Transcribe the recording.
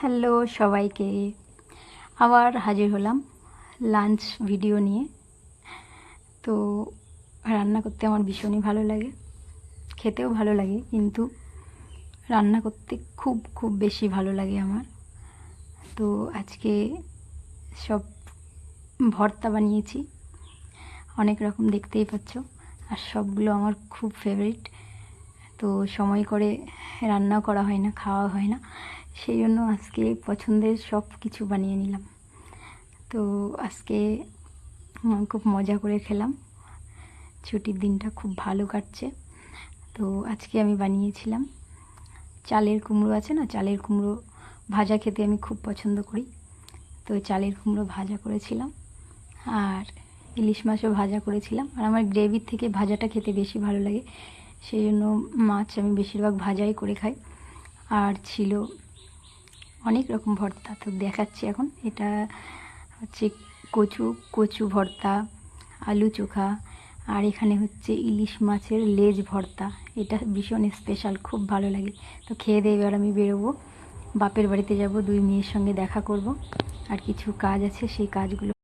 Hello সবাইকে, আবার হাজির হলাম লাঞ্চ ভিডিও নিয়ে। তো রান্না করতে আমার ভীষণই ভালো লাগে, খেতেও ভালো লাগে, কিন্তু রান্না করতে খুব খুব বেশি ভালো লাগে আমার। তো আজকে সব ভর্তা বানিয়েছি, অনেক রকম দেখতেই পাচ্ছ, আর সবগুলো আমার খুব ফেভারিট। তো সময় করে রান্না করা হয় না, খাওয়া হয় না, সেই জন্য আজকে পছন্দের সব কিছু বানিয়ে নিলাম। তো আজকে খুব মজা করে খেলাম, ছুটির দিনটা খুব ভালো কাটছে। তো আজকে আমি বানিয়েছিলাম চালের কুমড়ো, আছে না, চালের কুমড়ো ভাজা খেতে আমি খুব পছন্দ করি। তো চালের কুমড়ো ভাজা করেছিলাম, আর ইলিশ মাছও ভাজা করেছিলাম। আর আমার গ্রেভির থেকে ভাজাটা খেতে বেশি ভালো লাগে, সেই জন্য মাছ আমি বেশিরভাগ ভাজাই করে খাই। আর ছিল অনেক রকম ভর্তা, তো দেখাচ্ছি এখন। এটা হচ্ছে কচু ভর্তা, আলু চোখা, আর এখানে হচ্ছে ইলিশ মাছের লেজ ভর্তা। এটা ভীষণ স্পেশাল, খুব ভালো লাগে। তো খেয়ে দিয়ে এবার আমি বেরোবো, বাপের বাড়িতে যাব, 2 মেয়ের সঙ্গে দেখা করব, আর কিছু কাজ আছে, সেই কাজগুলো